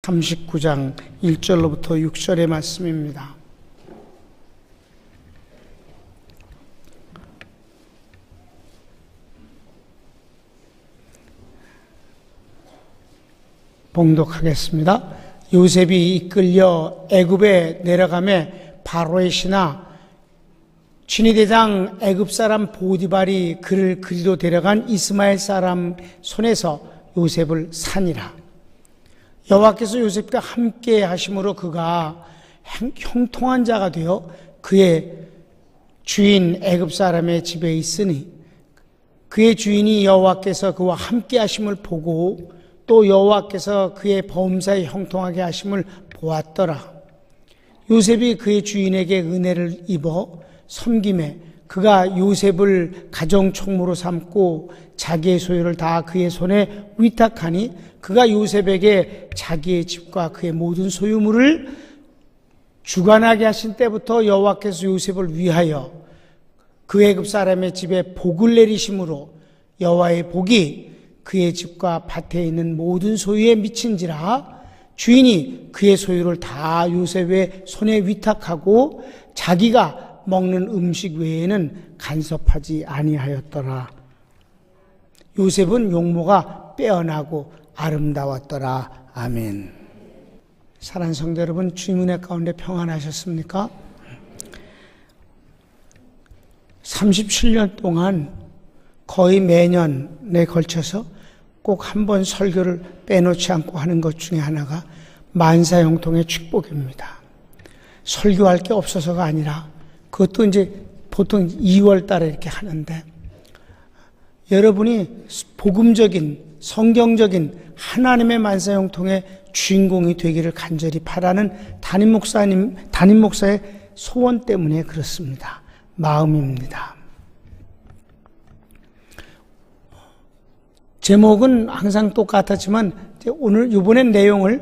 39장 1절로부터 6절의 말씀입니다. 봉독하겠습니다. 요셉이 이끌려 애굽에 내려가매 바로의 신하 진위대장 애굽 사람 보디발이 그를 그리로 데려간 이스마엘 사람 손에서 요셉을 산이라. 여호와께서 요셉과 함께 하심으로 그가 형통한 자가 되어 그의 주인 애굽 사람의 집에 있으니 그의 주인이 여호와께서 그와 함께 하심을 보고 또 여호와께서 그의 범사에 형통하게 하심을 보았더라. 요셉이 그의 주인에게 은혜를 입어 섬김에 그가 요셉을 가정총무로 삼고 자기의 소유를 다 그의 손에 위탁하니 그가 요셉에게 자기의 집과 그의 모든 소유물을 주관하게 하신 때부터 여호와께서 요셉을 위하여 그 애굽 사람의 집에 복을 내리심으로 여호와의 복이 그의 집과 밭에 있는 모든 소유에 미친지라. 주인이 그의 소유를 다 요셉의 손에 위탁하고 자기가 먹는 음식 외에는 간섭하지 아니하였더라. 요셉은 용모가 빼어나고 아름다웠더라. 아멘. 사랑하는 성도 여러분, 주님 은혜 가운데 평안하셨습니까? 37년 동안 거의 매년에 걸쳐서 꼭 한 번 설교를 빼놓지 않고 하는 것 중에 하나가 만사형통의 축복입니다. 설교할 게 없어서가 아니라 그것도 이제 보통 2월 달에 이렇게 하는데 여러분이 복음적인 성경적인 하나님의 만사형통의 주인공이 되기를 간절히 바라는 담임 목사의 소원 때문에 그렇습니다. 마음입니다. 제목은 항상 똑같았지만 오늘 이번엔 내용을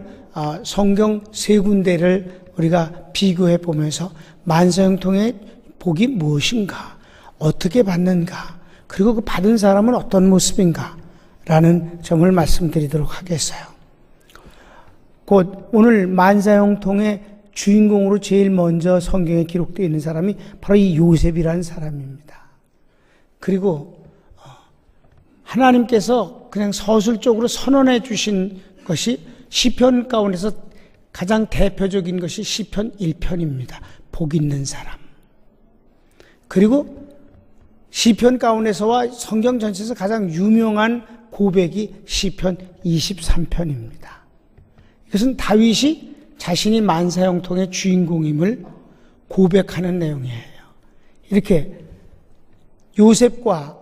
성경 세 군데를 우리가 비교해 보면서 만사형통의 복이 무엇인가, 어떻게 받는가, 그리고 그 받은 사람은 어떤 모습인가 라는 점을 말씀드리도록 하겠어요. 곧 오늘 만사형통의 주인공으로 제일 먼저 성경에 기록되어 있는 사람이 바로 이 요셉이라는 사람입니다. 그리고 하나님께서 그냥 서술적으로 선언해 주신 것이 시편 가운데서 가장 대표적인 것이 시편 1편입니다. 복 있는 사람. 그리고 시편 가운데서와 성경 전체에서 가장 유명한 고백이 시편 23편입니다. 이것은 다윗이 자신이 만사형통의 주인공임을 고백하는 내용이에요. 이렇게 요셉과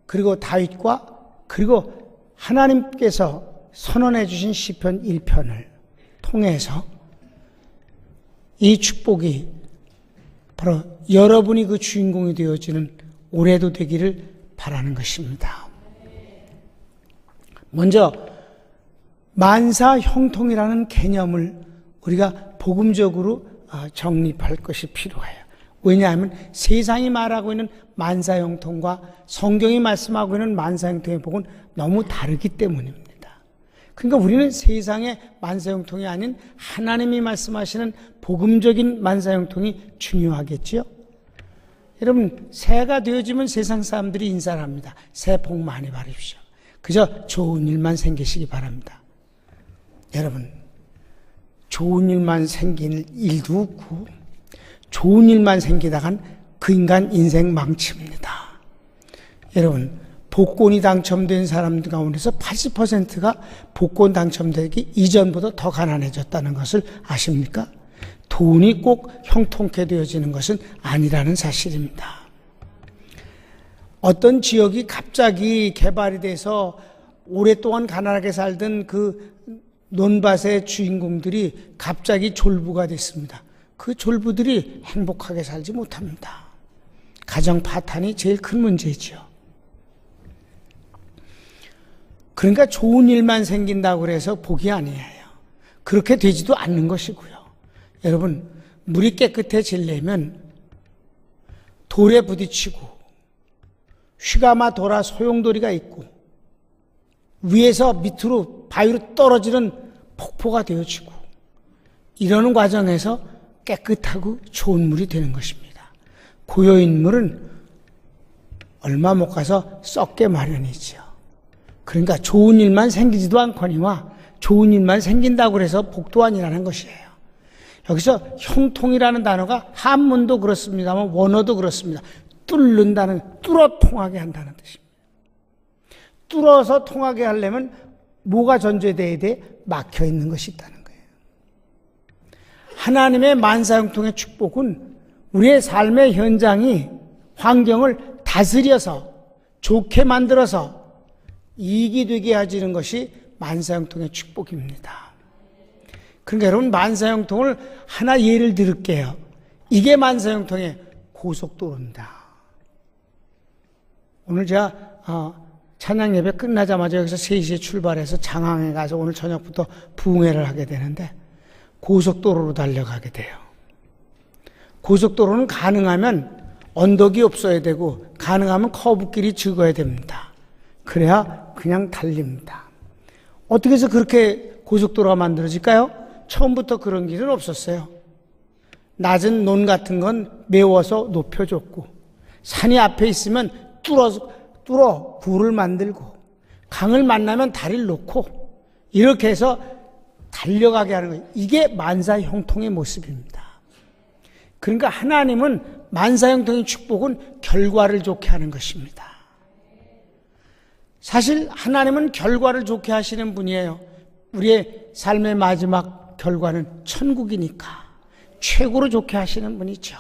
그리고 다윗과 그리고 하나님께서 선언해 주신 시편 1편을 통해서 이 축복이 바로 여러분이 그 주인공이 되어지는 올해도 되기를 바라는 것입니다. 먼저 만사형통이라는 개념을 우리가 복음적으로 정립할 것이 필요해요. 왜냐하면 세상이 말하고 있는 만사형통과 성경이 말씀하고 있는 만사형통의 복은 너무 다르기 때문입니다. 그러니까 우리는 세상의 만사형통이 아닌 하나님이 말씀하시는 복음적인 만사형통이 중요하겠지요. 여러분, 새해가 되어지면 세상 사람들이 인사를 합니다. 새해 복 많이 받으십시오. 그저 좋은 일만 생기시기 바랍니다. 여러분, 좋은 일만 생길 일도 없고 좋은 일만 생기다간 그 인간 인생 망칩니다. 여러분, 복권이 당첨된 사람들 가운데서 80%가 복권 당첨되기 이전보다 더 가난해졌다는 것을 아십니까? 돈이 꼭 형통케 되어지는 것은 아니라는 사실입니다. 어떤 지역이 갑자기 개발이 돼서 오랫동안 가난하게 살던 그 논밭의 주인공들이 갑자기 졸부가 됐습니다. 그 졸부들이 행복하게 살지 못합니다. 가정 파탄이 제일 큰 문제죠. 그러니까 좋은 일만 생긴다고 해서 복이 아니에요. 그렇게 되지도 않는 것이고요. 여러분, 물이 깨끗해지려면 돌에 부딪히고 휘가마 돌아 소용돌이가 있고 위에서 밑으로 바위로 떨어지는 폭포가 되어지고 이러는 과정에서 깨끗하고 좋은 물이 되는 것입니다. 고여인 물은 얼마 못 가서 썩게 마련이지요. 그러니까 좋은 일만 생기지도 않거니와 좋은 일만 생긴다고 해서 복도 아니라는 것이에요. 여기서 형통이라는 단어가 한문도 그렇습니다만 원어도 그렇습니다. 뚫는다는, 뚫어 통하게 한다는 뜻입니다. 뚫어서 통하게 하려면 뭐가 전제돼야 돼? 막혀 있는 것이 있다는 거예요. 하나님의 만사형통의 축복은 우리의 삶의 현장이 환경을 다스려서 좋게 만들어서 이익이 되게 해주는 것이 만사형통의 축복입니다. 그러니까 여러분, 만사형통을 하나 예를 들을게요. 이게 만사형통의 고속도로입니다. 오늘 제가 찬양 예배 끝나자마자 여기서 3시에 출발해서 장항에 가서 오늘 저녁부터 부흥회를 하게 되는데 고속도로로 달려가게 돼요. 고속도로는 가능하면 언덕이 없어야 되고 가능하면 커브길이 적어야 됩니다. 그래야 그냥 달립니다. 어떻게 해서 그렇게 고속도로가 만들어질까요? 처음부터 그런 길은 없었어요. 낮은 논 같은 건 메워서 높여줬고 산이 앞에 있으면 뚫어 굴을 만들고 강을 만나면 다리를 놓고 이렇게 해서 달려가게 하는 거예요. 이게 만사형통의 모습입니다. 그러니까 하나님은 만사형통의 축복은 결과를 좋게 하는 것입니다. 사실 하나님은 결과를 좋게 하시는 분이에요. 우리의 삶의 마지막 결과는 천국이니까 최고로 좋게 하시는 분이죠.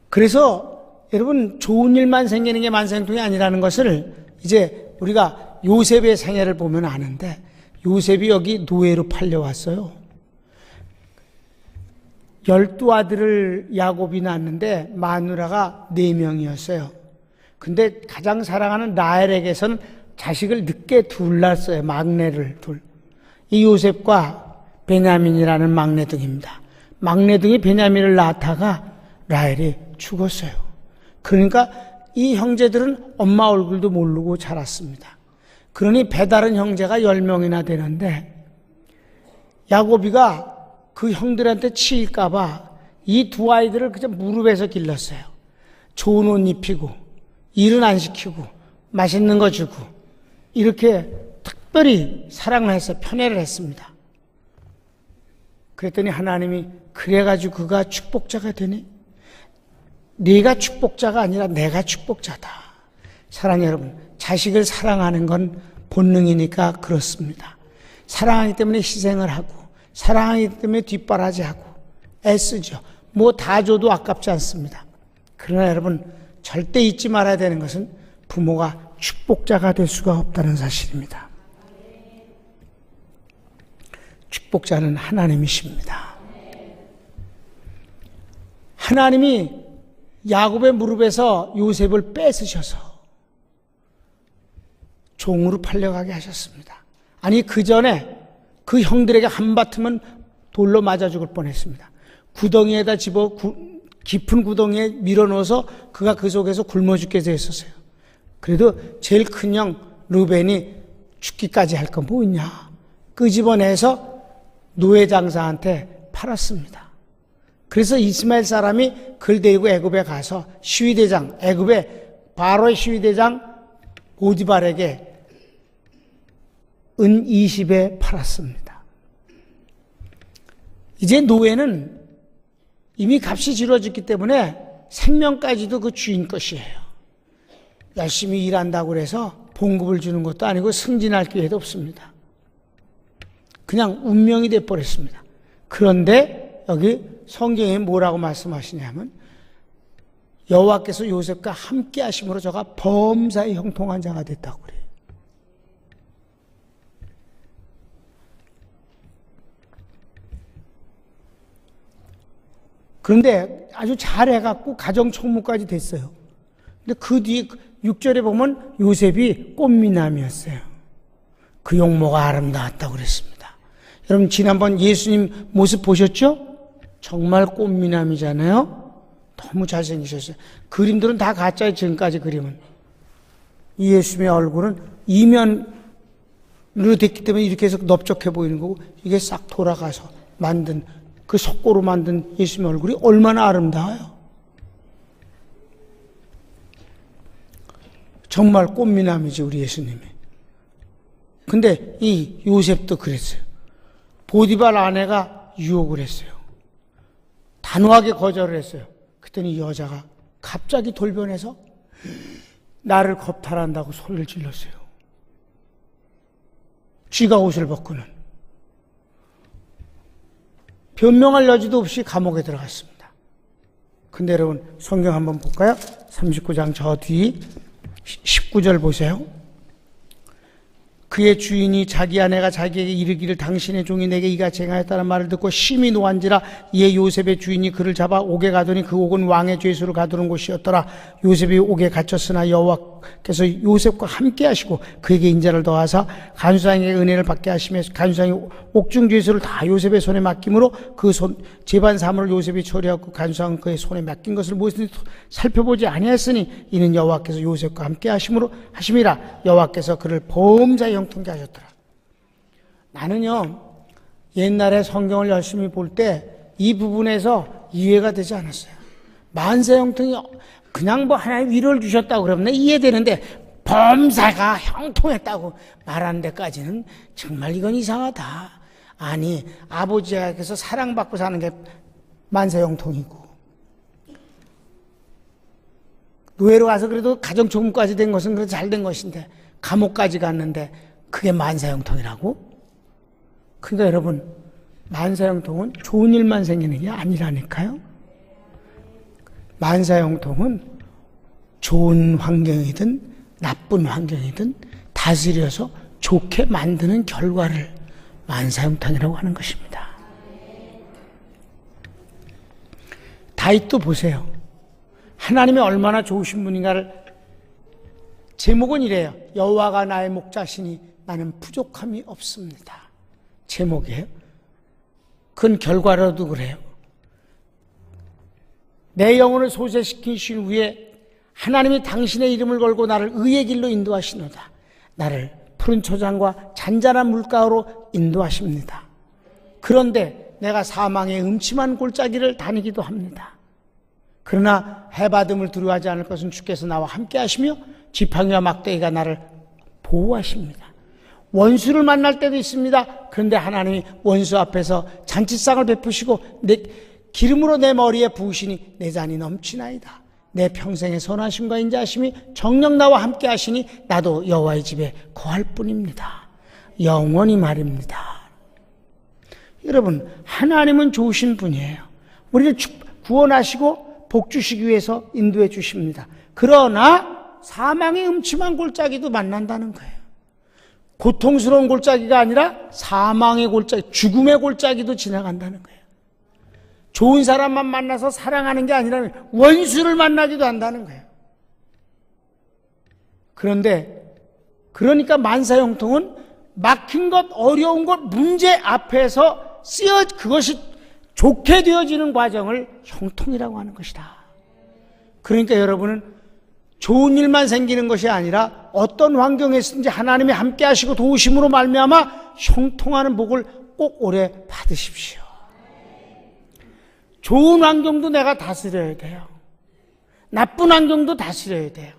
그래서 여러분, 좋은 일만 생기는 게 만사형통이 아니라는 것을 이제 우리가 요셉의 생애를 보면 아는데, 요셉이 여기 노예로 팔려왔어요. 12아들을 야곱이 낳았는데 마누라가 4명이었어요. 근데 가장 사랑하는 라헬에게서는 자식을 늦게 둘 낳았어요. 막내를 둘. 이 요셉과 베냐민이라는 막내둥입니다. 막내둥이 베냐민을 낳다가 라헬이 죽었어요. 그러니까 이 형제들은 엄마 얼굴도 모르고 자랐습니다. 그러니 배다른 형제가 10명이나 되는데 야곱이가 그 형들한테 치일까봐 이 두 아이들을 그저 무릎에서 길렀어요. 좋은 옷 입히고 일은 안 시키고 맛있는 거 주고 이렇게 특별히 사랑을 해서 편애를 했습니다. 그랬더니 하나님이 그래가지고 그가 축복자가 되니? 네가 축복자가 아니라 내가 축복자다. 사랑하는 여러분, 자식을 사랑하는 건 본능이니까 그렇습니다. 사랑하기 때문에 희생을 하고 사랑하기 때문에 뒷바라지하고 애쓰죠. 뭐 다 줘도 아깝지 않습니다. 그러나 여러분, 절대 잊지 말아야 되는 것은 부모가 축복자가 될 수가 없다는 사실입니다. 축복자는 하나님이십니다. 하나님이 야곱의 무릎에서 요셉을 뺏으셔서 종으로 팔려가게 하셨습니다. 아니, 그 전에 그 형들에게 한바탕은 돌로 맞아 죽을 뻔했습니다. 구덩이에다 집어 깊은 구덩이에 밀어넣어서 그가 그 속에서 굶어 죽게 되었었어요. 그래도 제일 큰 형 르벤이 죽기까지 할 건 뭐 있냐 끄집어내서 노예 장사한테 팔았습니다. 그래서 이스마엘 사람이 그를 데리고 애굽에 가서 시위대장, 애굽의 바로의 시위대장 보디발에게 은 20에 팔았습니다. 이제 노예는 이미 값이 치러졌기 때문에 생명까지도 그 주인 것이에요. 열심히 일한다고 해서 봉급을 주는 것도 아니고 승진할 기회도 없습니다. 그냥 운명이 돼버렸습니다. 그런데 여기 성경에 뭐라고 말씀하시냐면 여호와께서 요셉과 함께 하심으로 저가 범사에 형통한 자가 됐다고 그래요. 그런데 아주 잘해갖고 가정총무까지 됐어요. 근데 그 뒤에 6절에 보면 요셉이 꽃미남이었어요. 그 용모가 아름다웠다고 그랬습니다. 여러분, 지난번 예수님 모습 보셨죠? 정말 꽃미남이잖아요. 너무 잘생기셨어요. 그림들은 다 가짜예요. 지금까지 그림은. 이 예수님의 얼굴은 이면 눈으로 됐기 때문에 이렇게 해서 넓적해 보이는 거고, 이게 싹 돌아가서 만든, 그 석고로 만든 예수님 얼굴이 얼마나 아름다워요. 정말 꽃미남이지, 우리 예수님이. 근데 이 요셉도 그랬어요. 보디발 아내가 유혹을 했어요. 단호하게 거절을 했어요. 그랬더니 여자가 갑자기 돌변해서 나를 겁탈한다고 소리를 질렀어요. 쥐가 옷을 벗고는. 변명할 여지도 없이 감옥에 들어갔습니다. 근데 여러분, 성경 한번 볼까요? 39장 저 뒤 19절 보세요. 그의 주인이 자기 아내가 자기에게 이르기를 당신의 종이 내게 이같이 행하였다는 말을 듣고 심히 노한지라. 이에 요셉의 주인이 그를 잡아 옥에 가더니 그 옥은 왕의 죄수를 가두는 곳이었더라. 요셉이 옥에 갇혔으나 여호와께서 요셉과 함께 하시고 그에게 인자를 더하사 간수장에게 은혜를 받게 하시며 간수장이 옥중 죄수를 다 요셉의 손에 맡김으로 그 재반 사물을 요셉이 처리하고 간수장은 그의 손에 맡긴 것을 무엇인지 살펴보지 아니하였으니 이는 여호와께서 요셉과 함께 하심이라. 여호와께서 그를 범사에 형통케 하셨더라. 나는요, 옛날에 성경을 열심히 볼 때 이 부분에서 이해가 되지 않았어요. 만사 형통이 그냥 뭐 하나님 위로를 주셨다고 그러면 이해되는데, 범사가 형통했다고 말하는 데까지는 정말 이건 이상하다. 아니, 아버지에게서 사랑받고 사는 게 만사 형통이고, 노예로 가서 그래도 가정총무까지 된 것은 그래도 잘 된 것인데, 감옥까지 갔는데 그게 만사형통이라고? 그러니까 여러분, 만사형통은 좋은 일만 생기는 게 아니라니까요. 만사형통은 좋은 환경이든 나쁜 환경이든 다스려서 좋게 만드는 결과를 만사형통이라고 하는 것입니다. 다윗도 보세요. 하나님이 얼마나 좋으신 분인가를, 제목은 이래요. 여호와가 나의 목자시니 나는 부족함이 없습니다. 제목이에요. 그건 결과로도 그래요. 내 영혼을 소재시키신 후에 하나님이 당신의 이름을 걸고 나를 의의 길로 인도하시노다. 나를 푸른 초장과 잔잔한 물가로 인도하십니다. 그런데 내가 사망의 음침한 골짜기를 다니기도 합니다. 그러나 해받음을 두려워하지 않을 것은 주께서 나와 함께 하시며 지팡이와 막대기가 나를 보호하십니다. 원수를 만날 때도 있습니다. 그런데 하나님이 원수 앞에서 잔치상을 베푸시고 기름으로 내 머리에 부으시니 내 잔이 넘치나이다. 내 평생의 선하심과 인자하심이 정녕 나와 함께 하시니 나도 여호와의 집에 거할 뿐입니다. 영원히 말입니다. 여러분, 하나님은 좋으신 분이에요. 우리를 구원하시고 복 주시기 위해서 인도해 주십니다. 그러나 사망의 음침한 골짜기도 만난다는 거예요. 고통스러운 골짜기가 아니라 사망의 골짜기, 죽음의 골짜기도 지나간다는 거예요. 좋은 사람만 만나서 사랑하는 게 아니라 원수를 만나기도 한다는 거예요. 그러니까 만사형통은 막힌 것, 어려운 것, 문제 앞에서 그것이 좋게 되어지는 과정을 형통이라고 하는 것이다. 그러니까 여러분은 좋은 일만 생기는 것이 아니라 어떤 환경에서든지 하나님이 함께 하시고 도우심으로 말미암아 형통하는 복을 꼭 오래 받으십시오. 좋은 환경도 내가 다스려야 돼요. 나쁜 환경도 다스려야 돼요.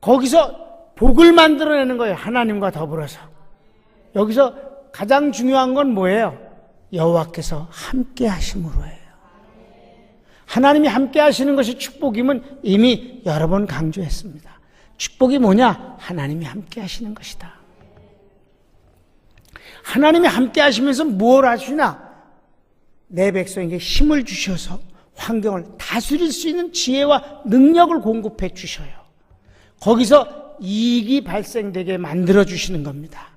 거기서 복을 만들어내는 거예요. 하나님과 더불어서. 여기서 가장 중요한 건 뭐예요? 여호와께서 함께 하심으로예요. 하나님이 함께 하시는 것이 축복이면 이미 여러 번 강조했습니다. 축복이 뭐냐? 하나님이 함께 하시는 것이다. 하나님이 함께 하시면서 뭘 하시나? 내 백성에게 힘을 주셔서 환경을 다스릴 수 있는 지혜와 능력을 공급해 주셔요. 거기서 이익이 발생되게 만들어 주시는 겁니다.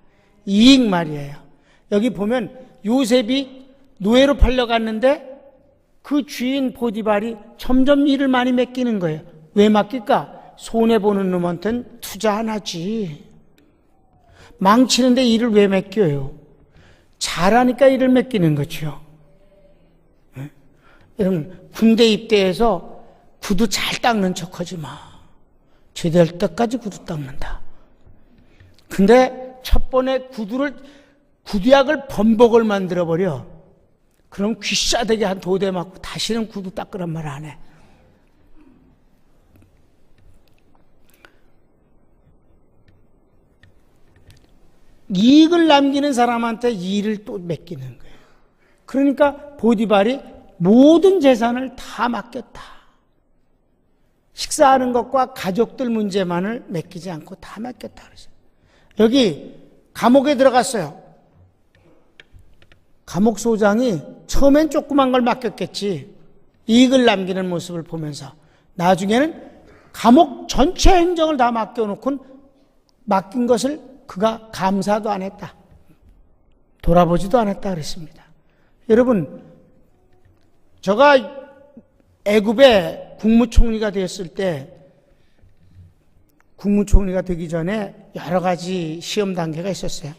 이익 말이에요. 여기 보면 요셉이 노예로 팔려갔는데 그 주인 보디발이 점점 일을 많이 맡기는 거예요. 왜 맡길까? 손해보는 놈한테는 투자 안 하지. 망치는데 일을 왜 맡겨요? 잘하니까 일을 맡기는 거죠. 여러분, 군대 입대해서 구두 잘 닦는 척 하지 마. 제대할 때까지 구두 닦는다. 근데 첫 번에 구두약을 범벅을 만들어버려. 그럼 귀싸대게 한 2대 맞고 다시는 구두 닦으란 말 안 해. 이익을 남기는 사람한테 일을 또 맡기는 거예요. 그러니까 보디발이 모든 재산을 다 맡겼다. 식사하는 것과 가족들 문제만을 맡기지 않고 다 맡겼다 그랬어요. 여기 감옥에 들어갔어요. 감옥 소장이 처음엔 조그만 걸 맡겼겠지. 이익을 남기는 모습을 보면서 나중에는 감옥 전체 행정을 다 맡겨놓고는 맡긴 것을 그가 감사도 안 했다. 돌아보지도 않았다 그랬습니다. 여러분, 제가 애굽의 국무총리가 되었을 때, 국무총리가 되기 전에 여러 가지 시험 단계가 있었어요.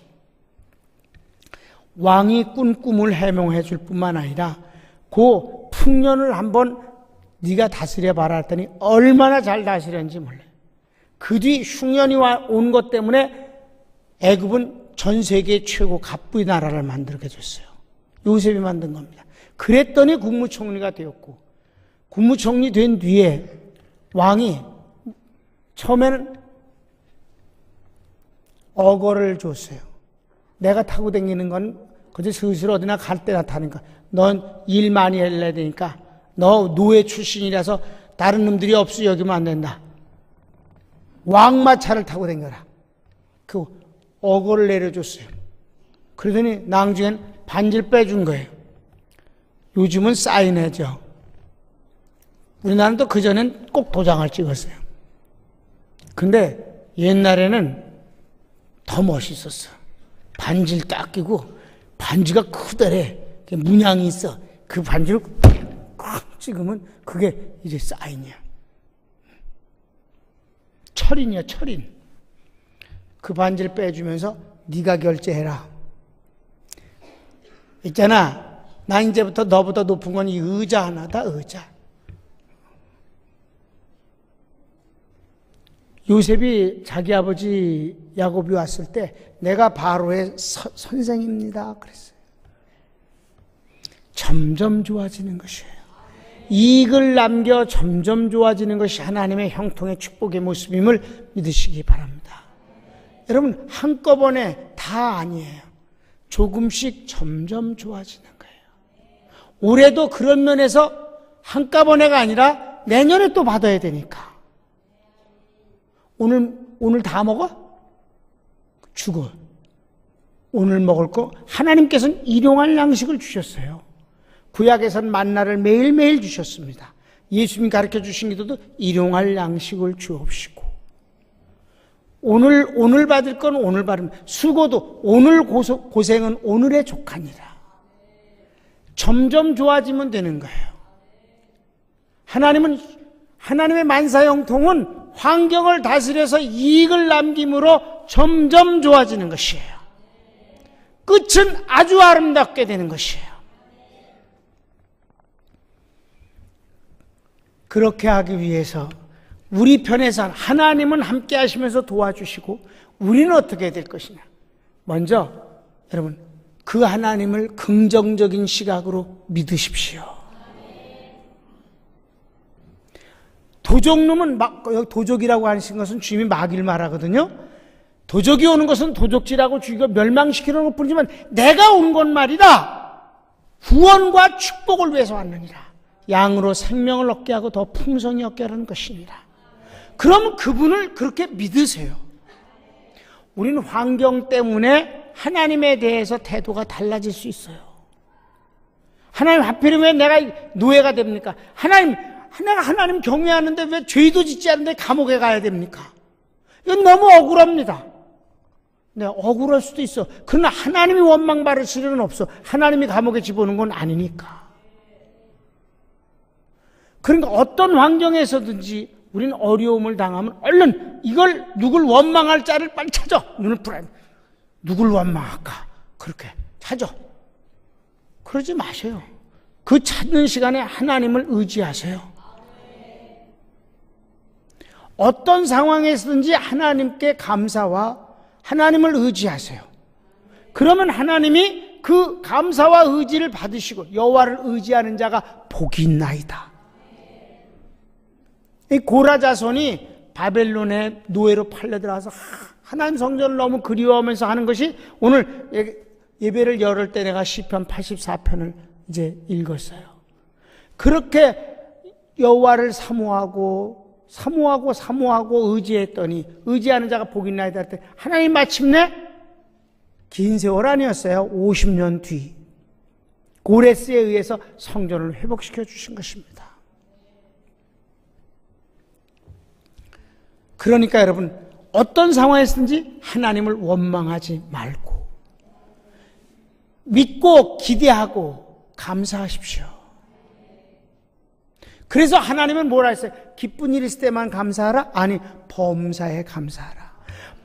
왕이 꾼 꿈을 해몽해 줄 뿐만 아니라 그 풍년을 한번 네가 다스려 봐라 했더니 얼마나 잘 다스렸는지 몰라요. 그 뒤 흉년이 온 것 때문에 애굽은 전 세계 최고 갑부의 나라를 만들게 됐어요. 요셉이 만든 겁니다. 그랬더니 국무총리가 되었고, 국무총리 된 뒤에 왕이 처음에는 어거를 줬어요. 내가 타고 다니는 건 그저 슬슬 어디나 갈 때나 타니까 넌 일 많이 해야 되니까 너 노예 출신이라서 다른 놈들이 없어 여기면 안 된다. 왕마차를 타고 다녀라. 그 어거를 내려줬어요. 그러더니 나중엔 반지를 빼준 거예요. 요즘은 사인해죠. 우리나라는 또 그전엔 꼭 도장을 찍었어요. 근데 옛날에는 더 멋있었어. 반지를 딱 끼고 반지가 크더래. 문양이 있어. 그 반지를 꽉 찍으면 그게 이제 사인이야. 철인이야, 철인. 그 반지를 빼주면서 네가 결제해라. 있잖아. 나 이제부터 너보다 높은 건 이 의자 하나다, 의자. 요셉이 자기 아버지 야곱이 왔을 때 내가 바로의 선생입니다 그랬어요. 점점 좋아지는 것이에요. 이익을 남겨 점점 좋아지는 것이 하나님의 형통의 축복의 모습임을 믿으시기 바랍니다. 여러분, 한꺼번에 다 아니에요. 조금씩 점점 좋아지는 거예요. 올해도 그런 면에서 한꺼번에가 아니라 내년에 또 받아야 되니까. 오늘 다 먹어? 죽어. 오늘 먹을 거 하나님께서는 일용할 양식을 주셨어요. 구약에서는 만나를 매일매일 주셨습니다. 예수님이 가르쳐 주신 기도도 일용할 양식을 주옵시고, 오늘 받을 건 오늘 받으면, 수고도 오늘 고생은 오늘의 족하니라. 점점 좋아지면 되는 거예요. 하나님의 만사형통은 환경을 다스려서 이익을 남김으로 점점 좋아지는 것이에요. 끝은 아주 아름답게 되는 것이에요. 그렇게 하기 위해서 우리 편에서 하나님은 함께 하시면서 도와주시고 우리는 어떻게 될 것이냐. 먼저 여러분, 그 하나님을 긍정적인 시각으로 믿으십시오. 도적놈은 도적이라고 하신 것은 주님이 마귀를 말하거든요. 도적이 오는 것은 도적질하고 죽이고 멸망시키는 것 뿐이지만 내가 온 건 말이다. 구원과 축복을 위해서 왔느니라. 양으로 생명을 얻게 하고 더 풍성히 얻게 하라는 것이니라. 그럼 그분을 그렇게 믿으세요. 우리는 환경 때문에 하나님에 대해서 태도가 달라질 수 있어요. 하나님, 하필이면 왜 내가 노예가 됩니까? 내가 하나님 경외하는데 왜 죄도 짓지 않는데 감옥에 가야 됩니까? 이건 너무 억울합니다. 네, 억울할 수도 있어. 그러나 하나님이 원망 받으실 일은 없어. 하나님이 감옥에 집어넣은 건 아니니까. 그러니까 어떤 환경에서든지 우리는 어려움을 당하면 얼른 이걸 누굴 원망할 자를 빨리 찾아. 눈을 풀어야 돼. 누굴 원망할까? 그렇게 찾아. 그러지 마세요. 그 찾는 시간에 하나님을 의지하세요. 어떤 상황에서든지 하나님께 감사와 하나님을 의지하세요. 그러면 하나님이 그 감사와 의지를 받으시고 여호와를 의지하는 자가 복이 있나이다. 이 고라 자손이 바벨론의 노예로 팔려 들어가서 하나님 성전을 너무 그리워하면서 하는 것이 오늘 예배를 열을 때 내가 시편 84편을 이제 읽었어요. 그렇게 여호와를 사모하고 의지했더니 의지하는 자가 복이 있나이다 할 때 하나님 마침내 긴 세월 아니었어요. 50년 뒤 고레스에 의해서 성전을 회복시켜 주신 것입니다. 그러니까 여러분 어떤 상황에서든지 하나님을 원망하지 말고 믿고 기대하고 감사하십시오. 그래서 하나님은 뭐라 했어요? 기쁜 일 있을 때만 감사하라? 아니, 범사에 감사하라.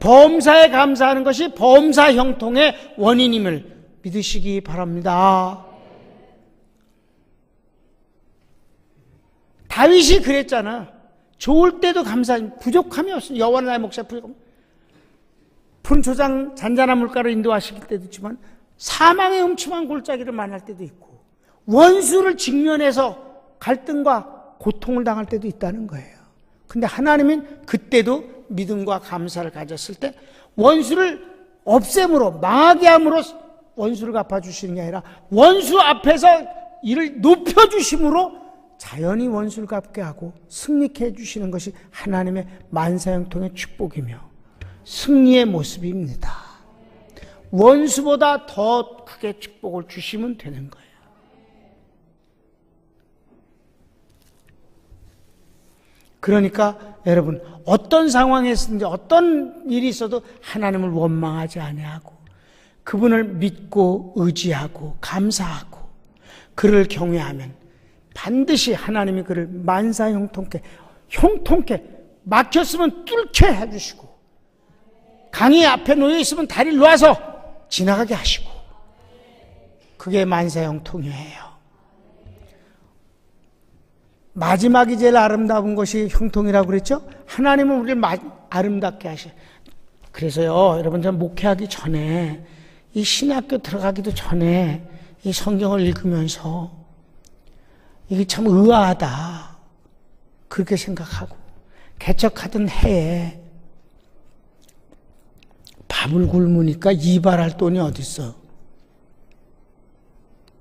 범사에 감사하는 것이 범사 형통의 원인임을 믿으시기 바랍니다. 다윗이 그랬잖아. 좋을 때도 감사하니 부족함이 없으니 여호와는 나의 목자 부족함. 푸른 초장 잔잔한 물가로 인도하실 때도 있지만 사망의 음침한 골짜기를 만날 때도 있고 원수를 직면해서 갈등과 고통을 당할 때도 있다는 거예요. 근데 하나님은 그때도 믿음과 감사를 가졌을 때 원수를 없앰으로 망하게 함으로 원수를 갚아주시는 게 아니라 원수 앞에서 이를 높여주심으로 자연히 원수를 갚게 하고 승리케 해주시는 것이 하나님의 만사형통의 축복이며 승리의 모습입니다. 원수보다 더 크게 축복을 주시면 되는 거예요. 그러니까 여러분 어떤 상황에서든지 어떤 일이 있어도 하나님을 원망하지 아니하고 그분을 믿고 의지하고 감사하고 그를 경외하면 반드시 하나님이 그를 만사형통케 막혔으면 뚫게 해주시고 강이 앞에 놓여있으면 다리를 놓아서 지나가게 하시고 그게 만사형통이에요. 마지막이 제일 아름다운 것이 형통이라고 그랬죠? 하나님은 우리를 아름답게 하셔요. 그래서요, 여러분, 전 목회하기 전에, 이 신학교 들어가기도 전에, 이 성경을 읽으면서, 이게 참 의아하다. 그렇게 생각하고, 개척하던 해에, 밥을 굶으니까 이발할 돈이 어딨어.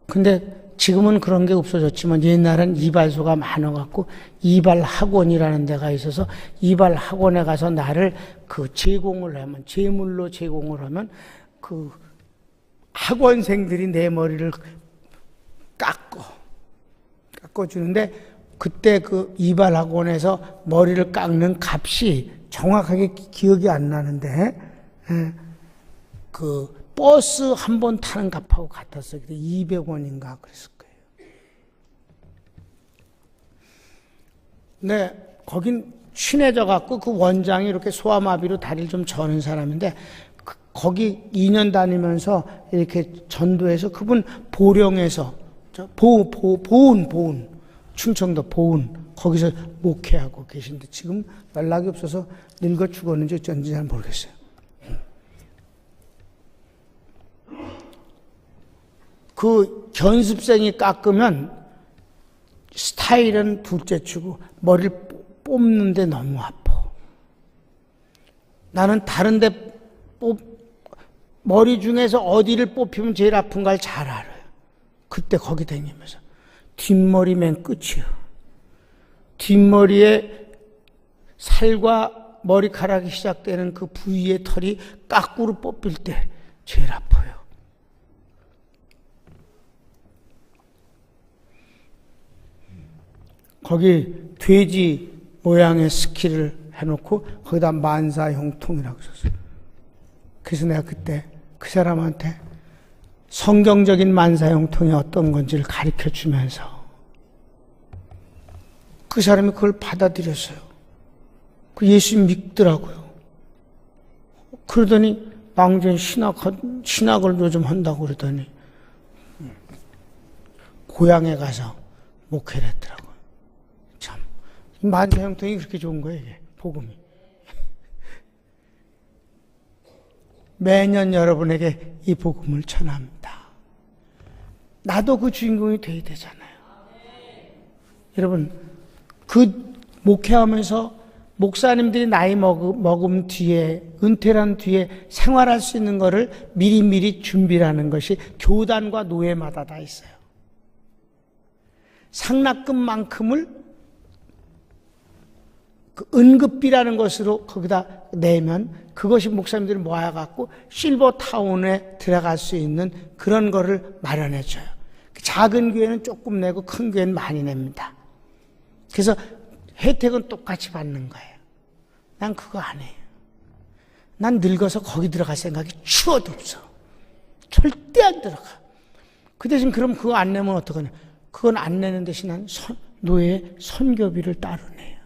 근데 지금은 그런 게 없어졌지만 옛날엔 이발소가 많아갖고 이발 학원이라는 데가 있어서 이발 학원에 가서 나를 그 제공을 하면 제물로 제공을 하면 그 학원생들이 내 머리를 깎아주는데 그때 그 이발 학원에서 머리를 깎는 값이 정확하게 기억이 안 나는데 그 버스 한 번 타는 값하고 같았어요. 200원인가 그랬을 거예요. 네, 거긴 친해져 갖고 그 원장이 이렇게 소아마비로 다리를 좀 저는 사람인데 거기 2년 다니면서 이렇게 전도해서 그분 보령에서 보은 충청도 보은 거기서 목회하고 계신데 지금 연락이 없어서 늙어 죽었는지 어쩐지 잘 모르겠어요. 그 견습생이 깎으면 스타일은 둘째치고 머리를 뽑는데 너무 아파. 나는 다른데 머리 중에서 어디를 뽑히면 제일 아픈가를 잘 알아요. 그때 거기 다니면서 뒷머리 맨 끝이요. 뒷머리에 살과 머리카락이 시작되는 그 부위의 털이 까꾸로 뽑힐 때 제일 아파요. 거기 돼지 모양의 스키를 해놓고 거기다 만사형통이라고 썼어요. 그래서 내가 그때 그 사람한테 성경적인 만사형통이 어떤 건지를 가르쳐 주면서 그 사람이 그걸 받아들였어요. 그 예수 믿더라고요. 그러더니 망전 신학을 요즘 한다고 그러더니 고향에 가서 목회를 했더라고요. 참 만사형통이 그렇게 좋은 거예요, 이게 복음이. 매년 여러분에게 이 복음을 전합니다. 나도 그 주인공이 돼야 되잖아요. 여러분, 그 목회하면서 목사님들이 나이 먹음 뒤에, 은퇴한 뒤에 생활할 수 있는 거를 미리미리 준비하는 것이 교단과 노예마다 다 있어요. 상납금만큼을 그 은급비라는 것으로 거기다 내면 그것이 목사님들이 모아갖고 실버타운에 들어갈 수 있는 그런 거를 마련해줘요. 작은 교회는 조금 내고 큰 교회는 많이 냅니다. 그래서 혜택은 똑같이 받는 거예요. 난 그거 안 해요. 난 늙어서 거기 들어갈 생각이 추워도 없어. 절대 안 들어가. 그 대신 그럼 그거 안 내면 어떡하냐. 그건 안 내는 대신 난 노예 선교비를 따로 내요.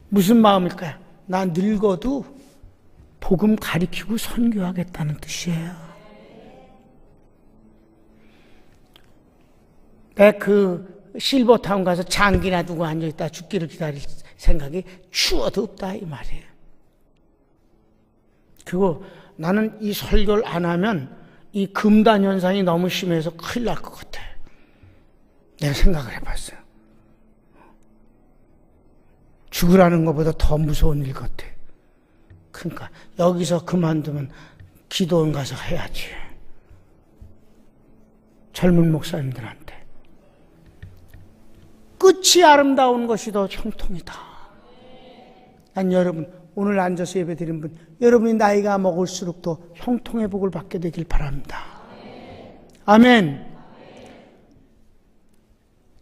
무슨 마음일까요? 난 늙어도 복음 가리키고 선교하겠다는 뜻이에요. 내가 그 실버타운 가서 장기나 두고 앉아있다 죽기를 기다릴 생각이 추워도 없다 이 말이에요. 그리고 나는 이 설교를 안 하면 이 금단 현상이 너무 심해서 큰일 날 것 같아. 내가 생각을 해봤어요. 죽으라는 것보다 더 무서운 일 같아. 그러니까 여기서 그만두면 기도원 가서 해야지. 젊은 목사님들한테. 끝이 아름다운 것이 더 형통이다. 난 여러분, 오늘 앉아서 예배 드린 분, 여러분이 나이가 먹을수록 더 형통의 복을 받게 되길 바랍니다. 아멘.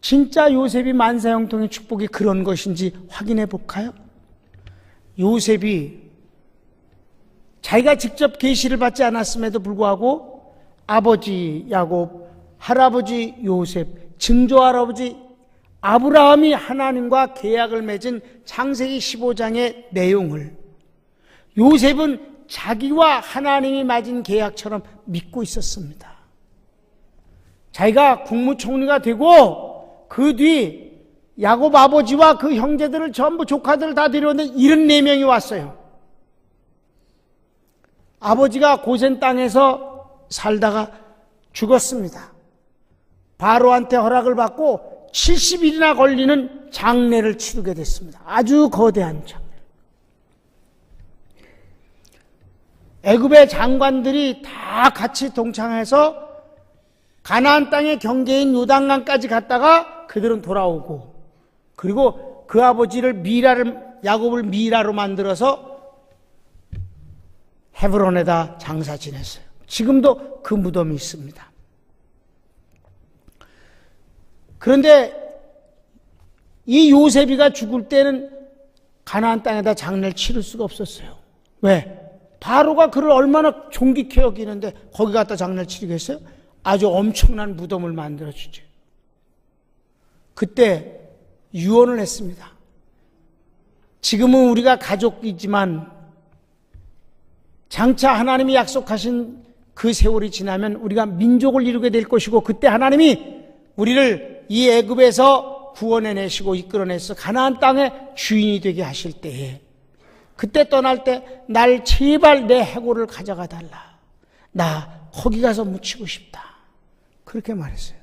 진짜 요셉이 만사형통의 축복이 그런 것인지 확인해 볼까요? 요셉이 자기가 직접 계시를 받지 않았음에도 불구하고 아버지 야곱, 할아버지 요셉, 증조할아버지 아브라함이 하나님과 계약을 맺은 창세기 15장의 내용을 요셉은 자기와 하나님이 맺은 계약처럼 믿고 있었습니다. 자기가 국무총리가 되고 그 뒤 야곱 아버지와 그 형제들을 전부 조카들을 다 데려오는데 74명이 왔어요. 아버지가 고센 땅에서 살다가 죽었습니다. 바로한테 허락을 받고 70일이나 걸리는 장례를 치르게 됐습니다. 아주 거대한 장례. 애굽의 장관들이 다 같이 동창해서 가나안 땅의 경계인 요단강까지 갔다가 그들은 돌아오고, 그리고 그 아버지를 야곱을 미라로 만들어서 헤브론에다 장사 지냈어요. 지금도 그 무덤이 있습니다. 그런데 이 요셉이가 죽을 때는 가나안 땅에다 장례를 치를 수가 없었어요. 왜? 바로가 그를 얼마나 존귀케 여기는데 거기 갖다 장례를 치르겠어요? 아주 엄청난 무덤을 만들어주죠. 그때 유언을 했습니다. 지금은 우리가 가족이지만 장차 하나님이 약속하신 그 세월이 지나면 우리가 민족을 이루게 될 것이고, 그때 하나님이 우리를 이 애굽에서 구원해내시고 이끌어내서 가나안 땅의 주인이 되게 하실 때에, 그때 떠날 때 날 제발 내 해골을 가져가 달라. 나 거기 가서 묻히고 싶다. 그렇게 말했어요.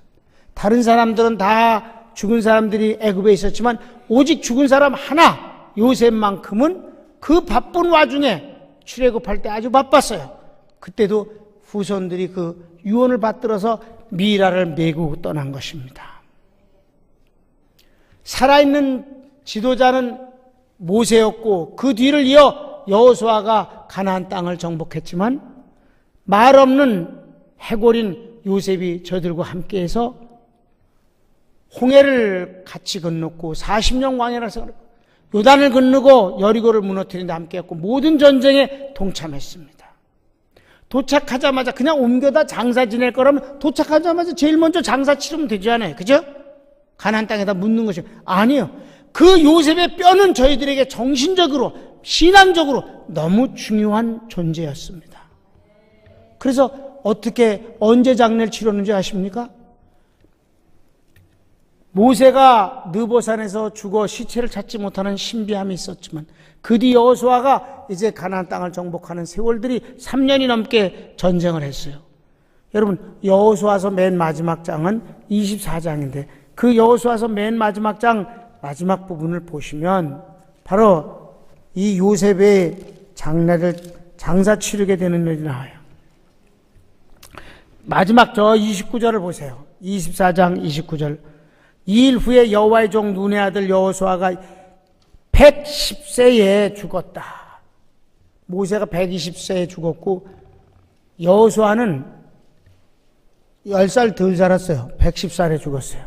다른 사람들은 다 죽은 사람들이 애굽에 있었지만 오직 죽은 사람 하나, 요셉만큼은 그 바쁜 와중에 출애굽할 때 아주 바빴어요. 그때도 후손들이 그 유언을 받들어서 미라를 메고 떠난 것입니다. 살아있는 지도자는 모세였고, 그 뒤를 이어 여호수아가 가나안 땅을 정복했지만 말 없는 해골인 요셉이 저들과 함께해서 홍해를 같이 건넜고 40년 광야라서 요단을 건너고 여리고를 무너뜨리는 데 함께했고 모든 전쟁에 동참했습니다. 도착하자마자 그냥 옮겨다 장사 지낼 거라면 도착하자마자 제일 먼저 장사 치르면 되지 않아요? 그죠? 가나안 땅에다 묻는 것이 아니에요. 그 요셉의 뼈는 저희들에게 정신적으로, 신앙적으로 너무 중요한 존재였습니다. 그래서 언제 장례를 치렀는지 아십니까? 모세가 느보산에서 죽어 시체를 찾지 못하는 신비함이 있었지만 그 뒤 여호수아가 이제 가나안 땅을 정복하는 세월들이 3년이 넘게 전쟁을 했어요. 여러분, 여호수아서 맨 마지막 장은 24장인데 그 여호수아서 맨 마지막 장 마지막 부분을 보시면 바로 이 요셉의 장사 치르게 되는 일이 나와요. 마지막 저 29절을 보세요. 24장 29절. 이 일 후에 여호와의 종 눈의 아들 여호수아가 110세에 죽었다. 모세가 120세에 죽었고 여호수아는 10살 덜 살았어요. 110살에 죽었어요.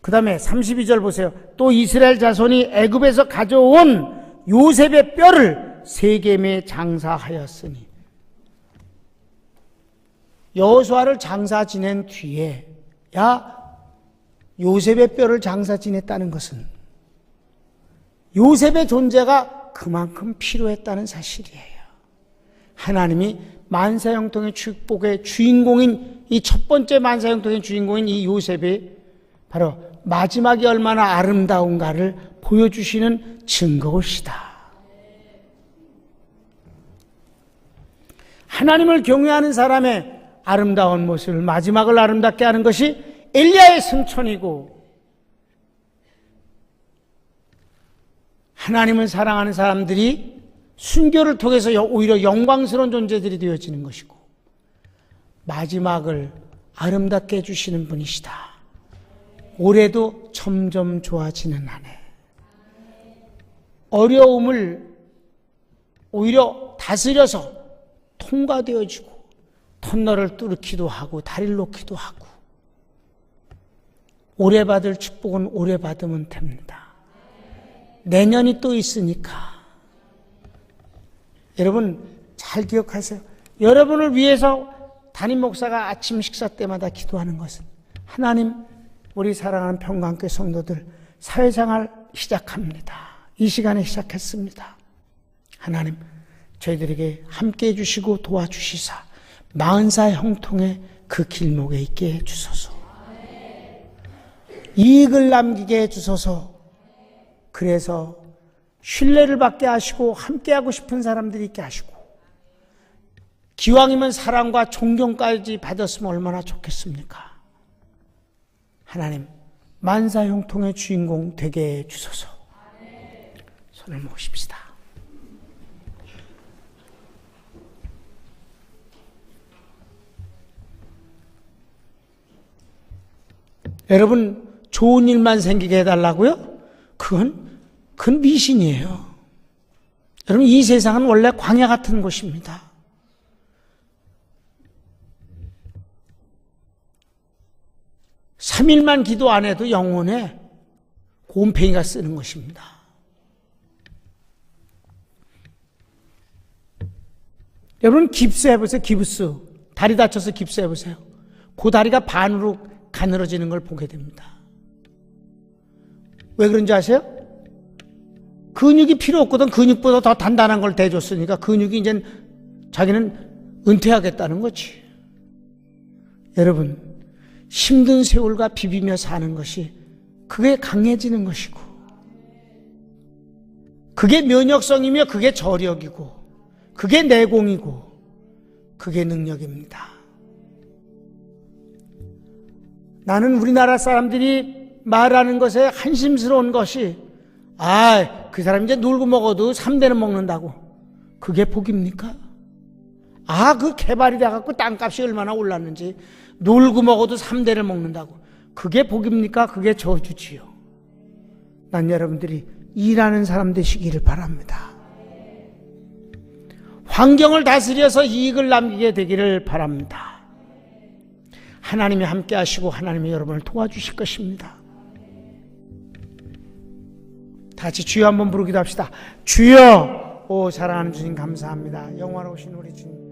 그 다음에 32절 보세요. 또 이스라엘 자손이 애굽에서 가져온 요셉의 뼈를 세겜에 장사하였으니. 여호수아를 장사 지낸 뒤에 요셉의 뼈를 장사 지냈다는 것은 요셉의 존재가 그만큼 필요했다는 사실이에요. 하나님이 만사형통의 축복의 주인공인 이 첫 번째 만사형통의 주인공인 이 요셉이 바로 마지막이 얼마나 아름다운가를 보여주시는 증거일시다. 하나님을 경외하는 사람의 아름다운 모습을 마지막을 아름답게 하는 것이 엘리야의 승천이고 하나님을 사랑하는 사람들이 순교를 통해서 오히려 영광스러운 존재들이 되어지는 것이고 마지막을 아름답게 해주시는 분이시다. 올해도 점점 좋아지는 한 해. 어려움을 오히려 다스려서 통과되어지고 터널을 뚫기도 하고 다리를 놓기도 하고 올해 받을 축복은 올해 받으면 됩니다. 내년이 또 있으니까 여러분 잘 기억하세요. 여러분을 위해서 담임 목사가 아침 식사 때마다 기도하는 것은 하나님 우리 사랑하는 평강교회 성도들 사회생활 시작합니다. 이 시간에 시작했습니다. 하나님 저희들에게 함께해 주시고 도와주시사 만사 형통의 그 길목에 있게 해주소서. 이익을 남기게 해주소서. 그래서 신뢰를 받게 하시고 함께하고 싶은 사람들이 있게 하시고 기왕이면 사랑과 존경까지 받았으면 얼마나 좋겠습니까? 하나님 만사 형통의 주인공 되게 해주소서. 손을 모십시다. 여러분 좋은 일만 생기게 해달라고요? 그건 미신이에요. 여러분 이 세상은 원래 광야 같은 곳입니다. 삼 일만 기도 안 해도 영혼에 곰팡이가 쓰는 것입니다. 여러분 깁스해보세요. 깁스. 다리 다쳐서 깁스해보세요. 그 다리가 반으로 가늘어지는 걸 보게 됩니다. 왜 그런지 아세요? 근육이 필요 없거든. 근육보다 더 단단한 걸 대줬으니까 근육이 이제 자기는 은퇴하겠다는 거지. 여러분 힘든 세월과 비비며 사는 것이 그게 강해지는 것이고 그게 면역성이며 그게 저력이고 그게 내공이고 그게 능력입니다. 나는 우리나라 사람들이 말하는 것에 한심스러운 것이 그 사람 이제 놀고 먹어도 3대는 먹는다고. 그게 복입니까? 그 개발이 돼갖고 땅값이 얼마나 올랐는지 놀고 먹어도 3대를 먹는다고. 그게 복입니까? 그게 저주지요. 난 여러분들이 일하는 사람 되시기를 바랍니다. 환경을 다스려서 이익을 남기게 되기를 바랍니다. 하나님이 함께 하시고 하나님이 여러분을 도와주실 것입니다. 다 같이 주여 한번 부르기도 합시다. 주여, 오 사랑하는 주님 감사합니다. 영화로우신 우리 주님.